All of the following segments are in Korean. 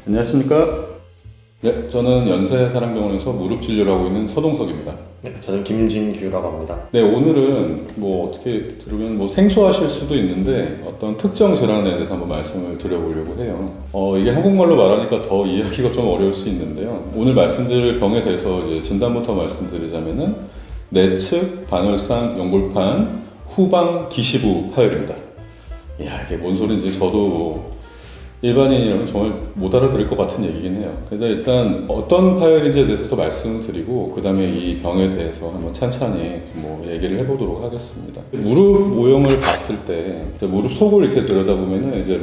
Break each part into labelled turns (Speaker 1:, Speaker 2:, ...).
Speaker 1: 안녕하십니까? 네, 저는 연세사랑병원에서 무릎 진료를 하고 있는 서동석입니다.
Speaker 2: 네, 저는 김진규라고 합니다.
Speaker 1: 네, 오늘은 어떻게 들으면 생소하실 수도 있는데 어떤 특정 질환에 대해서 한번 말씀을 드려보려고 해요. 이게 한국말로 말하니까 더 이해하기가 좀 어려울 수 있는데요. 오늘 말씀드릴 병에 대해서 이제 진단부터 말씀드리자면은 내측 반월상 연골판 후방 기시부 파열입니다. 이야, 이게 뭔 소린지 저도 일반인이라면 정말 못 알아들을 것 같은 얘기긴 해요. 근데 일단 어떤 파열인지에 대해서 더 말씀을 드리고 그 다음에 이 병에 대해서 한번 찬찬히 얘기를 해보도록 하겠습니다. 무릎 모형을 봤을 때 무릎 속을 이렇게 들여다보면은 이제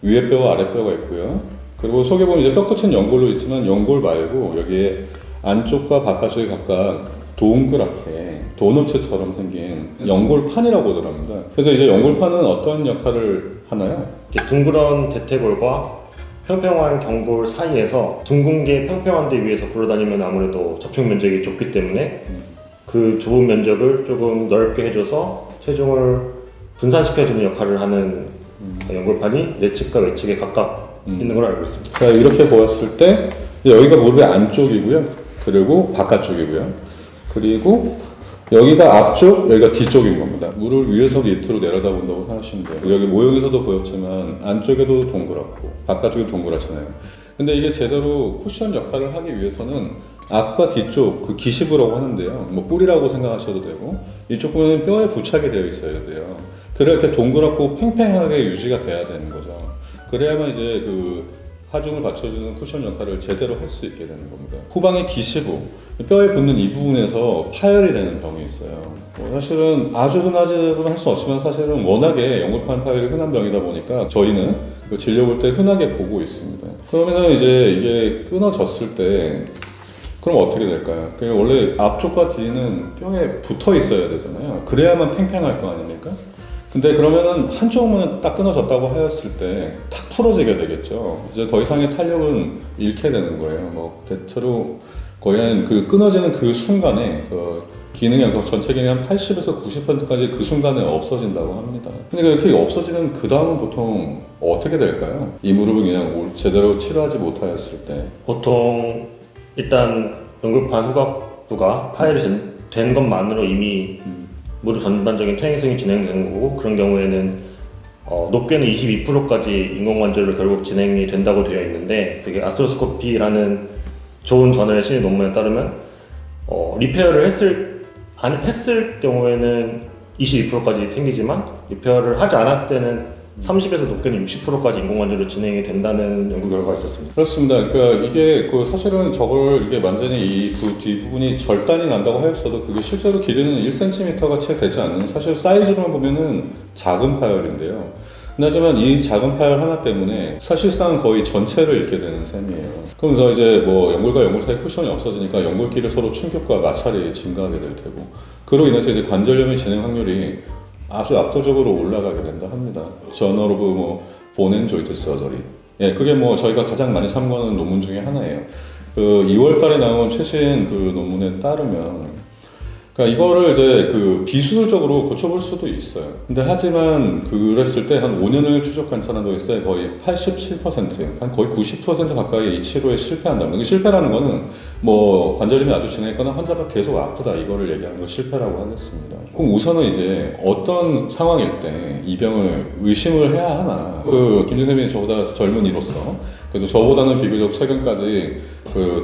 Speaker 1: 위에 뼈와 아래 뼈가 있고요. 그리고 속에 보면 이제 뼈끝은 연골로 있지만 연골 말고 여기에 안쪽과 바깥쪽이 각각 동그랗게 도너츠처럼 생긴 연골판이라고 하더랍니다. 그래서 이제 연골판은 어떤 역할을 하나요?
Speaker 2: 둥그런 대퇴골과 평평한 경골 사이에서 둥근 게 평평한 데 위에서 굴러다니면 아무래도 접촉 면적이 좁기 때문에 그 좁은 면적을 조금 넓게 해줘서 체중을 분산시켜주는 역할을 하는 연골판이 내측과 외측에 각각 있는 걸로 알고 있습니다.
Speaker 1: 자, 이렇게 보았을 때 여기가 무릎의 안쪽이고요. 그리고 바깥쪽이고요. 그리고 여기가 앞쪽, 여기가 뒤쪽인 겁니다. 무릎 위에서 밑으로 내려다본다고 생각하시면 돼요. 여기 모형에서도 보였지만 안쪽에도 동그랗고 바깥쪽에도 동그랗잖아요. 근데 이게 제대로 쿠션 역할을 하기 위해서는 앞과 뒤쪽, 그 기시부라고 하는데요. 뿔이라고 생각하셔도 되고 이쪽 부분은 뼈에 부착이 되어 있어야 돼요. 그래야 이렇게 동그랗고 팽팽하게 유지가 돼야 되는 거죠. 그래야만 이제 하중을 받쳐주는 쿠션 역할을 제대로 할 수 있게 되는 겁니다. 후방의 기시부, 뼈에 붙는 이 부분에서 파열이 되는 병이 있어요. 사실은 아주 흔하지는 할 수 없지만 사실은 워낙에 연골판 파열이 흔한 병이다 보니까 저희는 진료 볼 때 흔하게 보고 있습니다. 그러면 이제 이게 끊어졌을 때 그럼 어떻게 될까요? 원래 앞쪽과 뒤는 뼈에 붙어 있어야 되잖아요. 그래야만 팽팽할 거 아닙니까? 근데 그러면은 한쪽은 딱 끊어졌다고 하였을 때 탁 풀어지게 되겠죠. 이제 더 이상의 탄력은 잃게 되는 거예요. 대체로 거의 한 끊어지는 그 순간에 기능이 전체 기능이 한 80에서 90%까지 그 순간에 없어진다고 합니다. 근데 이렇게 없어지면 그 다음은 보통 어떻게 될까요? 이 무릎을 그냥 제대로 치료하지 못하였을 때
Speaker 2: 보통 일단 연골판 후각부가 파열이 된 것만으로 이미 무릎 전반적인 퇴행성이 진행되는 거고, 그런 경우에는 높게는 22%까지 인공관절로 결국 진행이 된다고 되어 있는데, 그게 아스트로스코피라는 좋은 저널의 신의 논문에 따르면 리페어를 했을 경우에는 22%까지 생기지만 리페어를 하지 않았을 때는 30에서 높게는 60%까지 인공관절로 진행이 된다는 연구 결과가 있었습니다.
Speaker 1: 그렇습니다. 그러니까 이게 사실은 이게 완전히 이 뒷부분이 절단이 난다고 하였어도 그게 실제로 길이는 1cm가 채 되지 않는, 사실 사이즈로만 보면은 작은 파열인데요. 하지만 이 작은 파열 하나 때문에 사실상 거의 전체를 잃게 되는 셈이에요. 그러면서 이제 연골과 연골 사이 쿠션이 없어지니까 연골끼리 서로 충격과 마찰이 증가하게 될 테고, 그로 인해서 이제 관절염의 진행 확률이 아주 압도적으로 올라가게 된다 합니다. 저널 오브 본 앤 조인트 서저리. 예, 그게 저희가 가장 많이 참고하는 논문 중에 하나예요. 2월 달에 나온 최신 논문에 따르면, 그러니까 이거를 이제 비수술적으로 고쳐볼 수도 있어요. 근데 하지만 그랬을 때 한 5년을 추적한 사람도 있어요. 거의 87%, 한 거의 90% 가까이 이 치료에 실패한답니다. 실패라는 거는 관절염이 아주 진행했거나 환자가 계속 아프다, 이거를 얘기하는 걸 실패라고 하겠습니다. 그럼 우선은 이제 어떤 상황일 때 이 병을 의심을 해야 하나. 김 선생님이 저보다 젊은이로서 그래도 저보다는 비교적 최근까지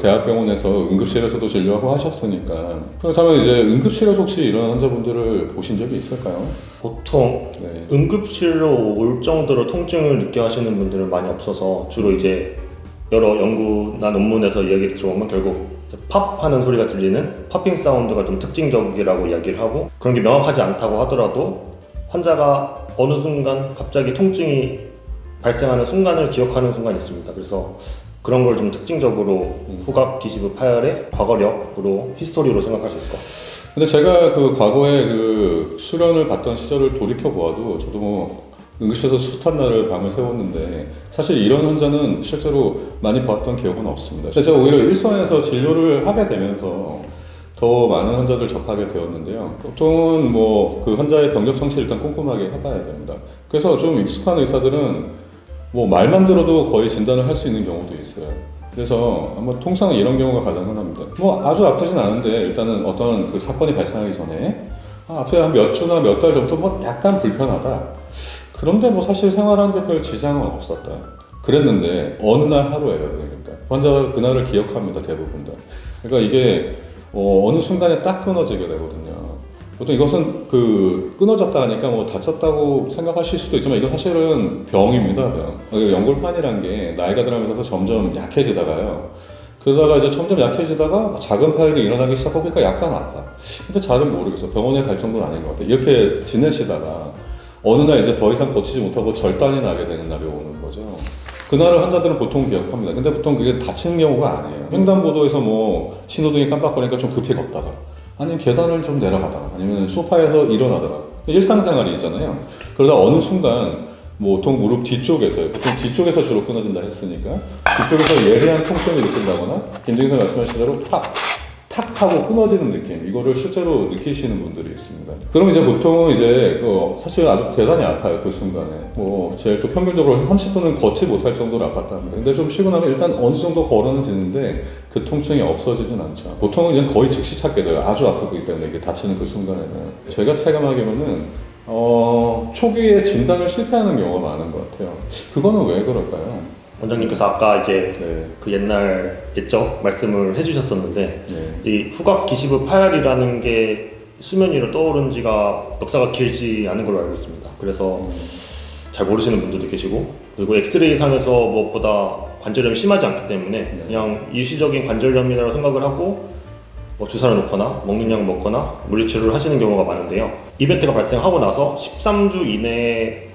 Speaker 1: 대학병원에서 응급실에서도 진료하고 하셨으니까, 그렇다면 이제 응급실에서 혹시 이런 환자분들을 보신 적이 있을까요?
Speaker 2: 보통 응급실로 올 정도로 통증을 느껴 하시는 분들은 많이 없어서, 주로 이제 여러 연구나 논문에서 이야기를 들어보면 결국 팝 하는 소리가 들리는 팝핑 사운드가 좀 특징적이라고 이야기를 하고, 그런 게 명확하지 않다고 하더라도 환자가 어느 순간 갑자기 통증이 발생하는 순간을 기억하는 순간이 있습니다. 그래서 그런 걸 좀 특징적으로 후각 기시부 파열의 과거력으로, 히스토리로 생각할 수 있을 것 같습니다.
Speaker 1: 근데 제가 과거에 수련을 받던 시절을 돌이켜 보아도 저도 응급실에서 숱한 날을 밤을 새웠는데 사실 이런 환자는 실제로 많이 봤던 기억은 없습니다. 제가 오히려 일선에서 진료를 하게 되면서 더 많은 환자들 접하게 되었는데요. 보통은 그 환자의 병적 성취를 일단 꼼꼼하게 해봐야 됩니다. 그래서 좀 익숙한 의사들은 뭐 말만 들어도 거의 진단을 할 수 있는 경우도 있어요. 그래서 아마 통상 이런 경우가 가장 흔합니다. 뭐 아주 아프진 않은데 일단은 어떤 그 사건이 발생하기 전에 앞에 한 몇 주나 몇 달 전부터 뭐 약간 불편하다. 그런데 뭐 사실 생활하는데 별 지장은 없었다. 그랬는데 어느 날 하루예요. 그러니까 환자가 그날을 기억합니다. 대부분 다. 그러니까 이게 어느 순간에 딱 끊어지게 되거든요. 보통 이것은 그 끊어졌다 하니까 뭐 다쳤다고 생각하실 수도 있지만 이건 사실은 병입니다. 병. 연골판이란 게 나이가 들어가면서 점점 약해지다가요. 그러다가 이제 점점 약해지다가 작은 파열이 일어나기 시작하니까 약간 아파. 근데 잘은 모르겠어. 병원에 갈 정도는 아닌 것 같아. 이렇게 지내시다가 어느 날 이제 더 이상 버티지 못하고 절단이 나게 되는 날이 오는 거죠. 그날을 환자들은 보통 기억합니다. 근데 보통 그게 다치는 경우가 아니에요. 횡단보도에서 뭐 신호등이 깜빡거리니까 좀 급히 걷다가 아니면 계단을 좀 내려가다가 아니면 소파에서 일어나다가 일상생활이잖아요. 그러다 어느 순간 뭐 보통 무릎 뒤쪽에서 보통 뒤쪽에서 주로 끊어진다 했으니까 뒤쪽에서 예리한 통증을 느낀다거나 김동희 선생님 말씀하신 대로 탁 하고 끊어지는 느낌 이거를 실제로 느끼시는 분들이 있습니다. 그럼 이제 보통은 이제 사실 아주 대단히 아파요. 그 순간에 뭐 제일 또 평균적으로 한 30분은 걷지 못할 정도로 아팠답니다. 근데 좀 쉬고 나면 일단 어느 정도 걸어는 지는데 그 통증이 없어지진 않죠. 보통은 그냥 거의 즉시 찾게 돼요. 아주 아프기 때문에 이게 다치는 그 순간에는. 제가 체감하기로는 초기에 진단을 실패하는 경우가 많은 것 같아요. 그거는 왜 그럴까요?
Speaker 2: 원장님께서 아까 이제
Speaker 1: 네.
Speaker 2: 그 옛날 옛적 말씀을 해주셨었는데
Speaker 1: 네.
Speaker 2: 이 후각 기시부 파열이라는 게 수면 위로 떠오른 지가 역사가 길지 않은 걸로 알고 있습니다. 그래서 잘 모르시는 분들도 계시고 그리고 엑스레이 상에서 무엇보다 관절염이 심하지 않기 때문에 그냥 일시적인 관절염이라고 생각을 하고 뭐 주사를 놓거나 먹는 약 먹거나 물리치료를 하시는 경우가 많은데요. 이벤트가 발생하고 나서 13주 이내에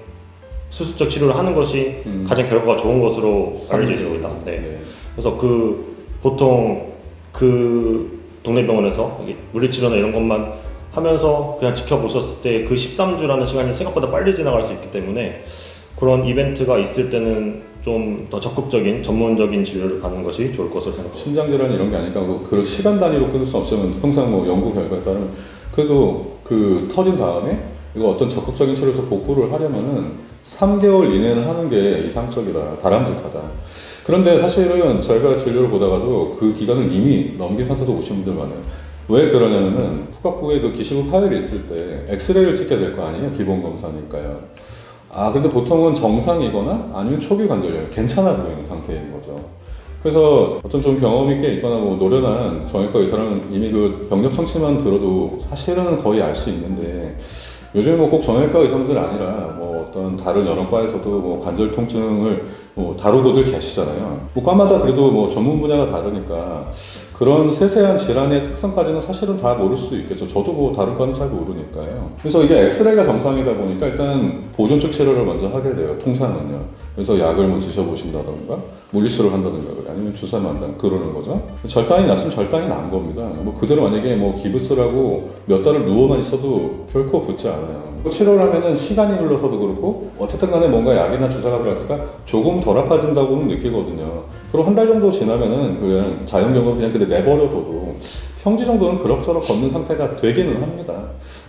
Speaker 2: 수술적 치료를 하는 것이 가장 결과가 좋은 것으로 알려져 있습니다. 네. 그래서 보통 그 동네 병원에서 물리치료나 이런 것만 하면서 그냥 지켜보셨을 때 그 13주라는 시간이 생각보다 빨리 지나갈 수 있기 때문에 그런 이벤트가 있을 때는 좀 더 적극적인 전문적인 진료를 받는 것이 좋을 것으로 생각합니다.
Speaker 1: 신장질환 이런 게 아니까 그 시간 단위로 끊을 수 없지만 통상 뭐 연구 결과에 따르면 그래도 그 터진 다음에 이거 어떤 적극적인 치료에서 복구를 하려면은 3개월 이내는 하는 게 이상적이다, 바람직하다. 그런데 사실은 저희가 진료를 보다가도 그 기간을 이미 넘긴 상태에서 오신 분들 많아요. 왜 그러냐면은 후각부에 그 기시부 파열이 있을 때 엑스레이를 찍게 될 거 아니에요? 기본 검사니까요. 근데 보통은 정상이거나 아니면 초기 관절염, 괜찮아 보이는 상태인 거죠. 그래서 어떤 좀 경험 있게 있거나 뭐 노련한 정형외과 의사라면 이미 그 병력 청취만 들어도 사실은 거의 알 수 있는데 요즘에 뭐 꼭 정형외과 의사분들 아니라 뭐 어떤 다른 여러 과에서도 뭐 관절 통증을 뭐 다루고들 계시잖아요. 뭐 과마다 그래도 뭐 전문 분야가 다르니까 그런 세세한 질환의 특성까지는 사실은 다 모를 수 있겠죠. 저도 뭐 다른 과는 잘 모르니까요. 그래서 이게 엑스레이가 정상이다 보니까 일단 보존적 치료를 먼저 하게 돼요. 통상은요. 그래서 약을 뭐 드셔보신다던가 물리치료를 한다든가 아니면 주사를 한다 그러는 거죠. 절단이 났으면 절단이 난 겁니다. 뭐 그대로 만약에 뭐 기부스라고 몇 달을 누워만 있어도 결코 붙지 않아요. 치료를 하면은 시간이 흘러서도 그렇고 어쨌든 간에 뭔가 약이나 주사가 들어갔으니까 조금 덜 아파진다고는 느끼거든요. 그리고 한 달 정도 지나면은 그냥 자연병원 그냥 근데 내버려둬도 평지 정도는 그럭저럭 걷는 상태가 되기는 합니다.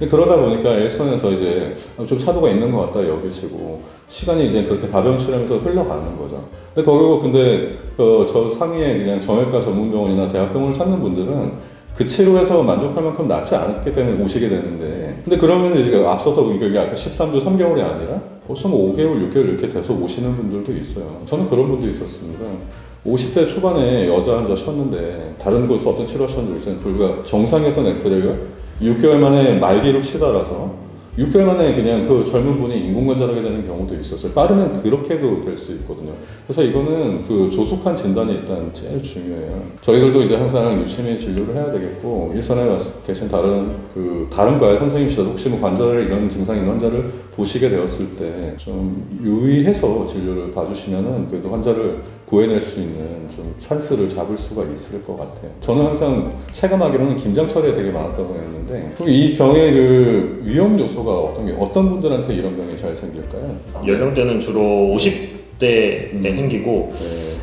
Speaker 1: 그러다 보니까 일선에서 이제 좀 차도가 있는 것 같다 여기시고 시간이 이제 그렇게 다병치료하면서 흘러가는 거죠. 근데 저 상위에 그냥 정형외과 전문병원이나 대학병원을 찾는 분들은 그 치료에서 만족할 만큼 낫지 않았기 때문에 오시게 되는데 근데 그러면 이제 앞서서 이게 아까 13주 3개월이 아니라 벌써 뭐 5개월 6개월 이렇게 돼서 오시는 분들도 있어요. 저는 그런 분도 있었습니다. 50대 초반에 여자 환자 쉬었는데 다른 곳에서 어떤 치료하셨는지 모르겠어요. 불과 정상이었던 엑스레이가 6개월 만에 말기로 치달아서 6개월 만에 그냥 그 젊은 분이 인공관절하게 되는 경우도 있었어요. 빠르면 그렇게도 될 수 있거든요. 그래서 이거는 그 조속한 진단이 일단 제일 중요해요. 저희들도 이제 항상 유심히 진료를 해야 되겠고 일선에 계신 다른 과의 선생님이시라도 혹시 뭐 관절 이런 증상 있는 환자를 보시게 되었을 때 좀 유의해서 진료를 봐주시면은 그래도 환자를 구해낼 수 있는 좀 찬스를 잡을 수가 있을 것 같아요. 저는 항상 체감하기로는 김장철에 되게 많았다고 했는데 그럼 이 병의 그 위험 요소가 어떤 분들한테 이런 병이 잘 생길까요?
Speaker 2: 연령대는 주로 50대에 생기고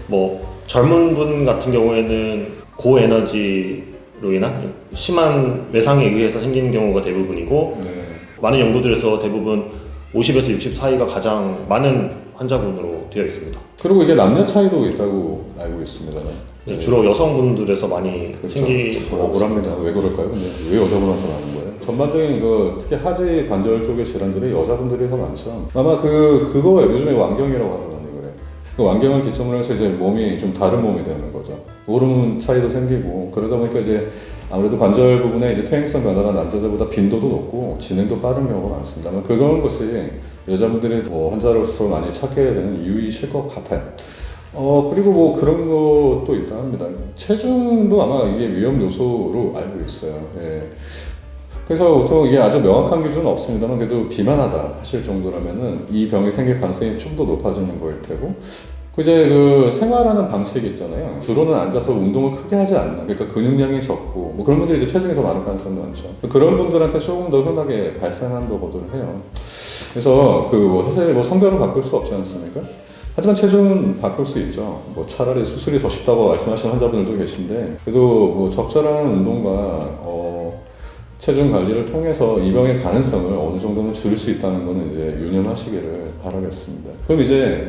Speaker 2: 뭐 젊은 분 같은 경우에는 고에너지로 인한 심한 외상에 의해서 생기는 경우가 대부분이고 많은 연구들에서 대부분 50에서 60 사이가 가장 많은 환자분으로 되어 있습니다.
Speaker 1: 그리고 이게 남녀 차이도 있다고 알고 있습니다.
Speaker 2: 네, 주로 여성분들에서 많이
Speaker 1: 그렇죠.
Speaker 2: 생기고
Speaker 1: 억울합니다. 왜 그럴까요? 근데 왜 여자분한테 많은 거예요? 전반적인 특히 하지 관절 쪽의 질환들이 여자분들이 더 많죠. 아마 그거 요즘에 완경이라고 하거든요. 그래. 그 완경을 기점으로 해서 이제 몸이 좀 다른 몸이 되는 거죠. 호르몬 차이도 생기고 그러다 보니까 이제 아무래도 관절 부분에 이제 퇴행성 변화가 남자들보다 빈도도 높고 진행도 빠른 경우가 많습니다. 그런 것이 여자분들이 더 환자로서 많이 찾게 되는 이유이실 것 같아요. 그리고 뭐 그런 것도 있다 합니다. 체중도 아마 이게 위험 요소로 알고 있어요. 예. 그래서 보통 이게 아주 명확한 기준은 없습니다만 그래도 비만하다 하실 정도라면은 이 병이 생길 가능성이 좀 더 높아지는 거일 테고. 이제 생활하는 방식이 있잖아요. 주로는 앉아서 운동을 크게 하지 않는, 그러니까 근육량이 적고, 뭐 그런 분들이 이제 체중이 더 많을 가능성이 많죠. 그런 분들한테 조금 더 흔하게 발생한다고들 해요. 그래서 사실 성별은 바꿀 수 없지 않습니까? 하지만 체중은 바꿀 수 있죠. 차라리 수술이 더 쉽다고 말씀하시는 환자분들도 계신데, 그래도 적절한 운동과, 체중 관리를 통해서 이 병의 가능성을 어느 정도는 줄일 수 있다는 거는 이제 유념하시기를 바라겠습니다. 그럼 이제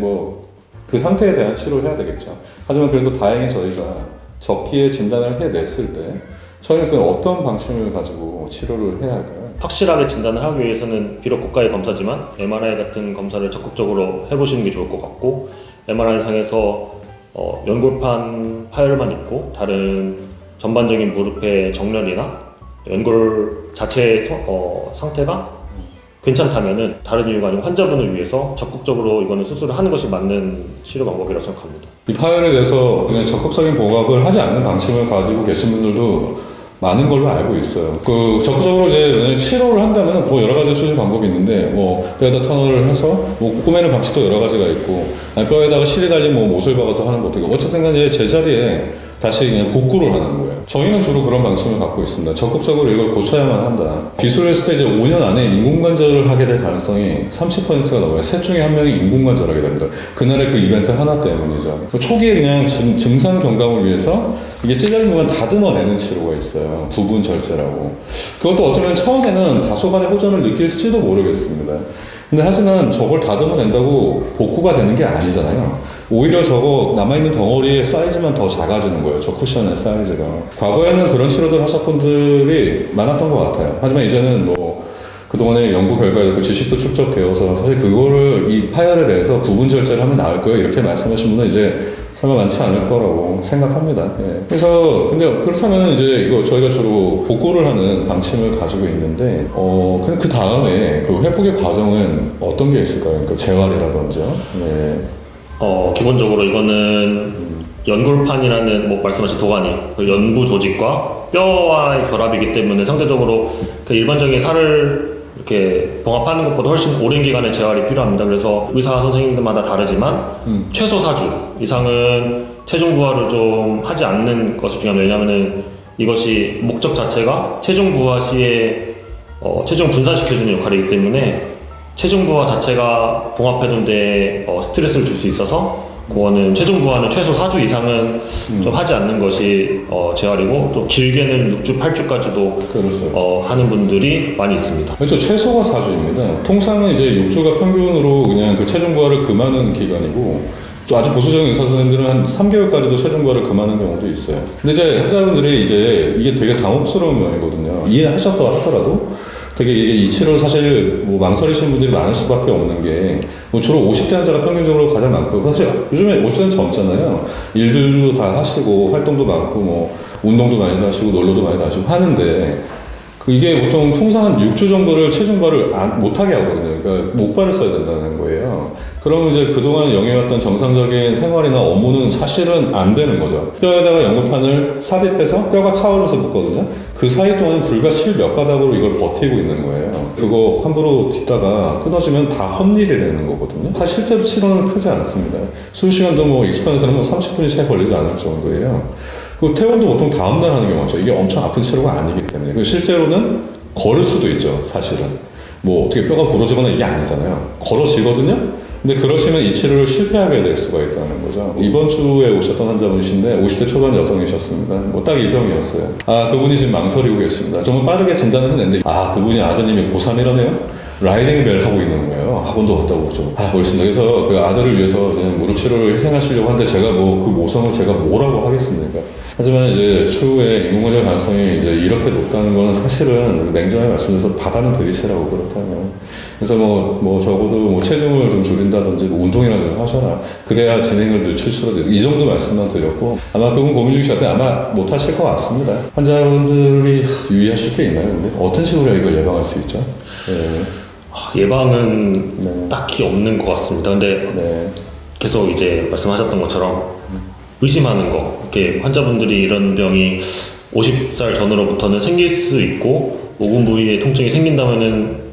Speaker 1: 그 상태에 대한 치료를 해야 되겠죠. 하지만 그래도 다행히 저희가 적기에 진단을 해냈을 때 저희는 어떤 방침을 가지고 치료를 해야 할까요?
Speaker 2: 확실하게 진단을 하기 위해서는 비록 고가의 검사지만 MRI 같은 검사를 적극적으로 해보시는 게 좋을 것 같고, MRI상에서 연골판 파열만 있고 다른 전반적인 무릎의 정렬이나 연골 자체의 상태가 괜찮다면은 다른 이유가 아니고 환자분을 위해서 적극적으로 이거는 수술을 하는 것이 맞는 치료 방법이라고 생각합니다.
Speaker 1: 이 파열에 대해서 그냥 적극적인 봉합을 하지 않는 방침을 가지고 계신 분들도 많은 걸로 알고 있어요. 적극적으로 이제 치료를 한다면 여러 가지 수술 방법이 있는데, 뼈에다 터널을 해서, 꼬매는 방식도 여러 가지가 있고, 아니, 뼈에다가 실이 달린 못을 박아서 하는 것도 있고, 어쨌든 간에 제자리에 다시 그냥 복구를 하는 거예요. 저희는 주로 그런 방침을 갖고 있습니다. 적극적으로 이걸 고쳐야만 한다. 기술했을 때 이제 5년 안에 인공관절을 하게 될 가능성이 30%가 넘어요. 셋 중에 한 명이 인공관절을 하게 됩니다. 그날의 그 이벤트 하나 때문이죠. 초기에 그냥 증상 경감을 위해서 이게 찢어진 부분 다듬어내는 치료가 있어요. 부분 절제라고. 그것도 어떻게 보면 처음에는 다소간의 호전을 느낄지도 모르겠습니다. 근데 하지만 저걸 다듬어낸다고 복구가 되는 게 아니잖아요. 오히려 저거 남아있는 덩어리의 사이즈만 더 작아지는 거예요. 저 쿠션의 사이즈가. 과거에는 그런 치료들 하셨던 분들이 많았던 것 같아요. 하지만 이제는 그동안의 연구 결과에 지식도 축적되어서 사실 그거를 이 파열에 대해서 부분 절제를 하면 나을 거예요. 이렇게 말씀하신 분은 이제 설마 많지 않을 거라고 생각합니다. 예. 그래서 근데 그렇다면 이제 이거 저희가 주로 복구를 하는 방침을 가지고 있는데 그럼 그 다음에 회복의 과정은 어떤 게 있을까요? 그러니까 재활이라든지요. 네.
Speaker 2: 기본적으로 이거는 연골판이라는 말씀하신 도가니, 연부 조직과 뼈와의 결합이기 때문에 상대적으로 일반적인 살을 이렇게 봉합하는 것보다 훨씬 오랜 기간의 재활이 필요합니다. 그래서 의사 선생님들마다 다르지만 최소 4주 이상은 체중 부하를 좀 하지 않는 것이 중요합니다. 왜냐하면 이것이 목적 자체가 체중 부하 시에 체중 분산시켜주는 역할이기 때문에 체중 부하 자체가 봉합해둔데 스트레스를 줄 수 있어서 그거는 체중 부하는 최소 4주 이상은 좀 하지 않는 것이 재활이고, 또 길게는 6주, 8주까지도 하는 분들이 많이 있습니다.
Speaker 1: 그렇죠. 최소가 4주입니다. 통상은 이제 6주가 평균으로 그냥 체중 부하를 금하는 기간이고, 아주 보수적인 의사 선생님들은 한 3개월까지도 체중 부하를 금하는 경우도 있어요. 근데 이제 환자분들이 이게 되게 당혹스러운 면이거든요. 이해하셨다 하더라도 되게 이 치료 사실 망설이시는 분들이 많을 수밖에 없는 게 주로 50대 환자가 평균적으로 가장 많고, 사실 요즘에 50대는 젊잖아요. 일들도 다 하시고 활동도 많고 운동도 많이 하시고 놀러도 많이 다니시고 하는데 이게 보통 통상 한 6주 정도를 체중 부하를 못하게 하거든요. 그러니까 목발을 써야 된다는 거예요. 그러면 이제 그동안 영해왔던 정상적인 생활이나 업무는 사실은 안 되는 거죠. 뼈에다가 연골판을 삽입해서 뼈가 차오르면서 붙거든요. 그 사이 동안 불과 실 몇 가닥으로 이걸 버티고 있는 거예요. 그거 함부로 딛다가 끊어지면 다 헛일이 되는 거거든요. 사실 실제로 치료는 크지 않습니다. 수시간도 익숙한 사람은 30분이 채 걸리지 않을 정도예요. 그 퇴원도 보통 다음날 하는 경우가 많죠. 이게 엄청 아픈 치료가 아니기 때문에. 실제로는 걸을 수도 있죠, 사실은. 어떻게 뼈가 부러지거나 이게 아니잖아요. 걸어지거든요? 근데 그러시면 이 치료를 실패하게 될 수가 있다는 거죠. 이번 주에 오셨던 환자분이신데 50대 초반 여성이셨습니다. 딱 이 병이었어요. 그분이 지금 망설이고 계십니다. 정말 빠르게 진단을 했는데 그분이 아드님이 고3이라네요? 라이딩 벨 하고 있는 거예요. 학원도 갔다 오죠. 멋있습니다. 그래서 그 아들을 위해서 그냥 무릎 치료를 희생하시려고 하는데 제가 뭐 그 모성을 제가 뭐라고 하겠습니까? 하지만 이제 추후에 인공관절 가능성이 이제 이렇게 높다는 거는 사실은 냉정하게 말씀드려서 바다는 들이치라고 그렇다면. 그래서 뭐 적어도 뭐 체중을 좀 줄인다든지 뭐 운동이라도 하셔라. 그래야 진행을 늦출 수도 있고. 이 정도 말씀만 드렸고 아마 그분 고민 중이실 때 아마 못 하실 것 같습니다. 환자분들이 유의하실 게 있나요? 근데 어떤 식으로 이걸 예방할 수 있죠? 네.
Speaker 2: 예방은
Speaker 1: 네.
Speaker 2: 딱히 없는 것 같습니다. 근데
Speaker 1: 네.
Speaker 2: 계속 이제 말씀하셨던 것처럼 의심하는 거, 이렇게 환자분들이 이런 병이 50살 전으로부터는 생길 수 있고 모근 부위에 통증이 생긴다면은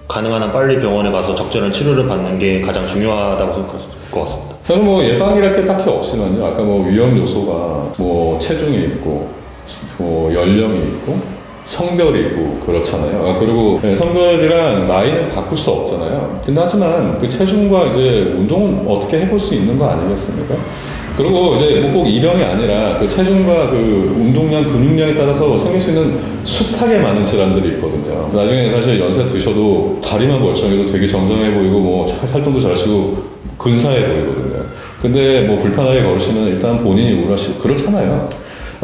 Speaker 2: 가능한 한 빨리 병원에 가서 적절한 치료를 받는 게 가장 중요하다고 생각할 것 같습니다.
Speaker 1: 저는 뭐 예방이랄 게 딱히 없지만요. 아까 뭐 위험 요소가 뭐 체중이 있고, 뭐 연령이 있고, 성별이 있고 그렇잖아요. 그리고 성별이랑 나이는 바꿀 수 없잖아요. 근데 하지만 그 체중과 이제 운동은 어떻게 해볼 수 있는 거 아니겠습니까? 그리고 이제 뭐 꼭 이 병이 아니라 그 체중과 그 운동량, 근육량에 따라서 생길 수 있는 숱하게 많은 질환들이 있거든요. 나중에 사실 연세 드셔도 다리만 멀쩡해도 되게 정정해 보이고 뭐 활동도 잘하시고 근사해 보이거든요. 근데 뭐 불편하게 걸으시면 일단 본인이 우울하시고 그렇잖아요.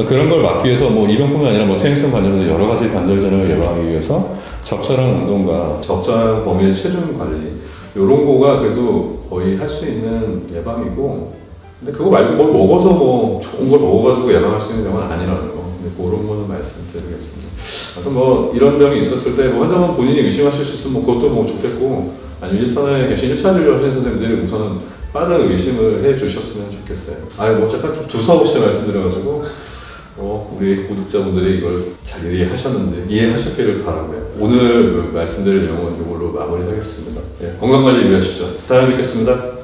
Speaker 1: 그런 걸 막기 위해서 뭐 이 병뿐만 아니라 뭐 퇴행성 관절염 여러 가지 관절염을 예방하기 위해서 적절한 운동과 적절한 범위의 체중 관리 이런 거가 그래도 거의 할 수 있는 예방이고 근데 그거 말고 뭘 먹어서 뭐 좋은 걸 먹어가지고 예방할 수 있는 병은 아니라는 거 근데 그런 거는 말씀드리겠습니다. 아무튼 뭐 이런 병이 있었을 때 뭐 환자분 본인이 의심하실 수 있으면 뭐 그것도 뭐 좋겠고 아니면 일선에 계신 1차 진료 하시는 선생님들이 우선은 빠른 의심을 해 주셨으면 좋겠어요. 뭐 잠깐 좀 두서없이 말씀드려가지고 우리 구독자분들이 이걸 잘 이해하셨기를 바라고요. 오늘 말씀드릴 내용은 이걸로 마무리하겠습니다. 건강관리 유의하십시오. 다음에 뵙겠습니다.